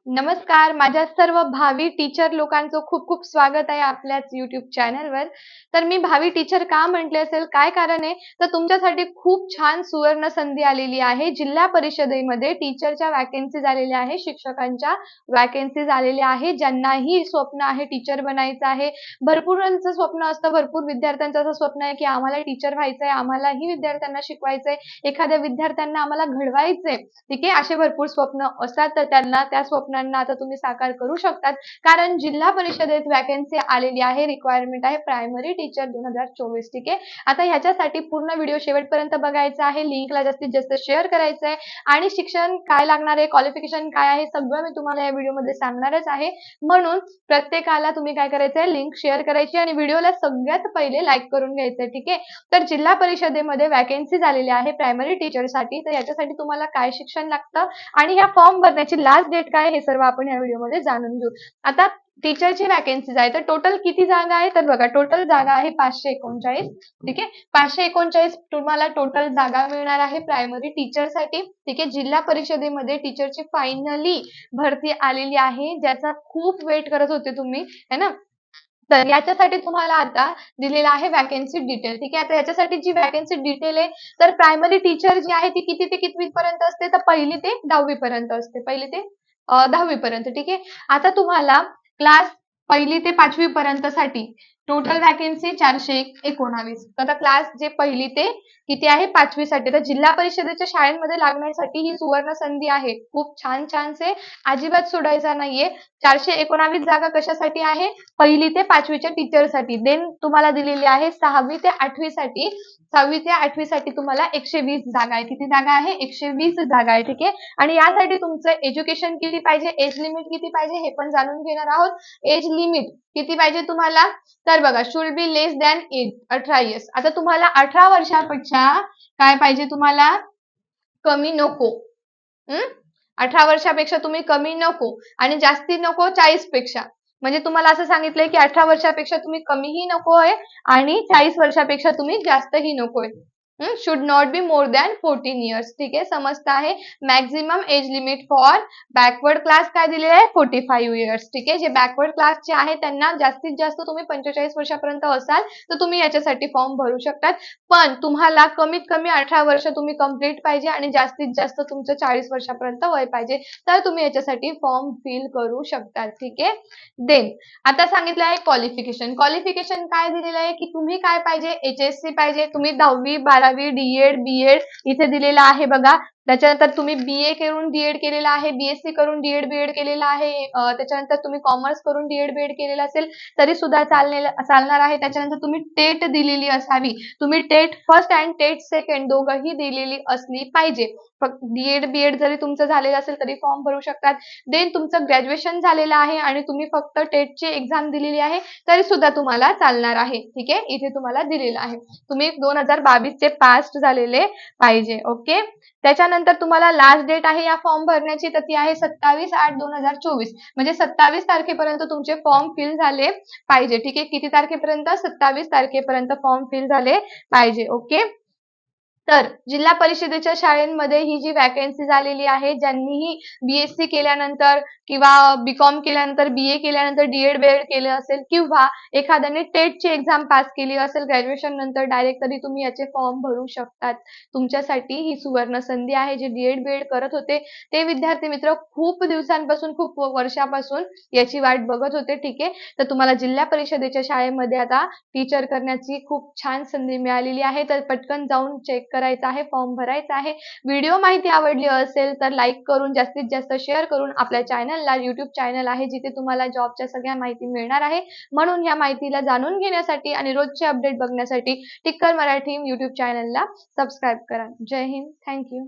नमस्कार, माझ्या सर्व भावी टीचर लोकांचं खूप खूप स्वागत आहे आपल्याच YouTube चॅनलवर. तर मी भावी टीचर का म्हटले असेल, काय कारण आहे? तर तुमच्यासाठी खूप छान सुवर्ण संधी आलेली आहे. जिल्हा परिषदेमध्ये टीचरच्या वॅकन्सीज आलेल्या आहे, शिक्षकांच्या वॅकन्सीज आलेल्या आहे. ज्यांनाही स्वप्न आहे टीचर बनायचं आहे. भरपूरांचं स्वप्न असतं, भरपूर विद्यार्थ्यांचं असं स्वप्न आहे, की आम्हाला टीचर व्हायचंय, आम्हालाही विद्यार्थ्यांना शिकवायचंय, एखाद्या विद्यार्थ्यांना आम्हाला घडवायचंय. ठीक आहे, असे भरपूर स्वप्न असतात, तर त्यांना त्या स्वप्नांना आता तुम्ही साकार करू शकतात. कारण जिल्हा परिषदेत वॅकन्सी आलेली आहे, रिक्वायरमेंट आहे प्रायमरी टीचर 2024. ठीक आहे, आता ह्याच्यासाठी पूर्ण व्हिडिओ शेवटपर्यंत बघायचा आहे, लिंकला जास्तीत जास्त शेअर करायचं आहे आणि शिक्षण काय लागणार आहे, क्वालिफिकेशन काय आहे, सगळं मी तुम्हाला या व्हिडिओमध्ये सांगणारच आहे. म्हणून प्रत्येकाला तुम्ही काय करायचंय, लिंक शेअर करायची आणि व्हिडिओला सगळ्यात पहिले लाईक करून घ्यायचं. ठीक आहे, तर जिल्हा परिषदेमध्ये वॅकन्सी झालेल्या आहे प्रायमरी टीचरसाठी. तर याच्यासाठी तुम्हाला काय शिक्षण लागतं आणि ह्या फॉर्म भरण्याची लास्ट डेट काय, हे सर्व आपण या व्हिडिओमध्ये जाणून घेऊ. आता टीचरची वॅकन्सीज आहे, तर टोटल किती जागा आहे, तर बघा टोटल जागा आहे 539. ठीक आहे, 539 तुम्हाला टोटल जागा मिळणार आहे प्रायमरी टीचरसाठी. ठीक आहे, जिल्हा परिषदेमध्ये टीचरची फायनली भरती आलेली आहे, ज्याचा खूप वेट करत होते तुम्ही, है ना. तर याच्यासाठी तुम्हाला आता दिलेला आहे वॅकन्सी डिटेल. ठीक आहे, आता याच्यासाठी जी वॅकन्सी डिटेल आहे, तर प्रायमरी टीचर जी आहे ती किती ते कितवी पर्यंत असते, तर 1ली ते 10वी पर्यंत असते. 1ली ते 10वी पर्यंत. ठीक आहे, आता तुम्हाला क्लास 1ली ते 5वी पर्यंत साठी टोटल वॅकन्सी 419. आता क्लास जे 1ली ते किती आहे 5वी साठी, तर जिल्हा परिषदेच्या शाळांमध्ये लागण्यासाठी ही सुवर्ण संधी आहे. खूप छान छानसे, अजिबात सोडायचा नाहीये. 419 जागा कशासाठी आहे, 1ली ते 5वीच्या टीचरसाठी. देन तुम्हाला दिलेली आहे 6वी ते 8वी साठी. 6वी ते 8वी साठी तुम्हाला 120 जागा आहे. किती जागा आहे, 120 जागा आहे. ठीक आहे, आणि यासाठी तुमचं एज्युकेशन किती पाहिजे, एज लिमिट किती पाहिजे, हे पण जाणून घेणार आहोत. एज लिमिट किती पाहिजे तुम्हाला, तर बघा should be less than age 18 years. आता तुम्हाला 18 वर्षापेक्षा काय पाहिजे, तुम्हाला कमी नको. 18 वर्षापेक्षा तुम्ही कमी नको आणि जास्ती नको 40 पेक्षा. म्हणजे तुम्हाला असं सांगितलंय की 18 वर्षापेक्षा तुम्ही कमीही नकोय आणि 40 वर्षापेक्षा तुम्ही जास्तही नकोय. Should not be more than 14 years. ठीक आहे, समजत आहे. Maximum age limit for backward class काय दिलेलं आहे, 45 इयर्स. ठीक आहे, जे बॅकवर्ड क्लासचे आहे त्यांना जास्तीत जास्त तुम्ही 45 वर्षापर्यंत असाल तर तुम्ही याच्यासाठी फॉर्म भरू शकतात. पण तुम्हाला कमीत कमी 18 वर्ष तुम्ही कंप्लीट पाहिजे आणि जास्तीत जास्त तुमचं 40 वर्षापर्यंत वय पाहिजे, तर तुम्ही याच्यासाठी फॉर्म फिल करू शकता. ठीक आहे, देन आता सांगितलं आहे क्वालिफिकेशन. क्वालिफिकेशन काय दिलेलं आहे, की तुम्ही काय पाहिजे, HSC पाहिजे, तुम्ही 10वी 12वी डीएड बीएड इथे दिलेलं आहे बघा. त्याच्यानंतर तुम्ही BA करून डीएड केलेला आहे, BSc करून डीएड बीएड केलेला आहे, त्याच्यानंतर तुम्ही कॉमर्स करून डीएड बीएड केलेलं असेल तरी सुद्धा चालणार आहे. त्याच्यानंतर तुम्ही टेट दिलेली असावी, तुम्ही टेट फर्स्ट आणि टेट सेकंड दोघंही दिलेली असली पाहिजे. फक्त डीएड बीएड जरी तुमचं झालेलं असेल तरी फॉर्म भरू शकतात. देन तुमचं ग्रॅज्युएशन झालेलं आहे आणि तुम्ही फक्त टेटची एक्झाम दिलेली आहे तरी सुद्धा तुम्हाला चालणार आहे. ठीक आहे, इथे तुम्हाला दिलेलं आहे तुम्ही 2022 चे पास झालेले पाहिजे. ओके, त्याच्यानंतर तुम्हाला लास्ट डेट आहे या फॉर्म भरण्याची, तर ती आहे 27/8/2024. म्हणजे 27 तारखेपर्यंत तुमचे फॉर्म फिल झाले पाहिजे. ठीक आहे, किती तारखेपर्यंत, 27 तारखेपर्यंत फॉर्म फिल झाले पाहिजे. ओके, तर जिल्हा परिषदेच्या शाळेमध्ये ही जी वॅकन्सी झालेली आहे, ज्यांनीही BSc केल्यानंतर किंवा बीकॉम केल्यानंतर, BA केल्यानंतर डीएड बीएड केलं असेल किंवा एखाद्याने टेटची एक्झाम पास केली असेल ग्रॅज्युएशन नंतर डायरेक्ट, तरी तुम्ही याचे फॉर्म भरू शकतात. तुमच्यासाठी ही सुवर्ण संधी आहे. जे डीएड बीएड करत होते ते विद्यार्थी मित्र खूप दिवसांपासून, खूप वर्षापासून याची वाट बघत होते. ठीक आहे, तर तुम्हाला जिल्हा परिषदेच्या शाळेमध्ये आता टीचर करण्याची खूप छान संधी मिळालेली आहे. तर पटकन जाऊन चेक करायचा आहे, फॉर्म भरायचा आहे. व्हिडिओ माहिती आवडली असेल तर लाईक करून, जास्तीत जास्त शेअर करून, आपल्या चॅनलला, YouTube चॅनल आहे जिथे तुम्हाला जॉबच्या सगळ्या माहिती मिळणार आहे. म्हणून या माहितीला जाणून घेण्यासाठी आणि रोजचे अपडेट बघण्यासाठी टिक्कर मराठी YouTube चॅनलला सबस्क्राईब करा. जय हिंद, थँक यू.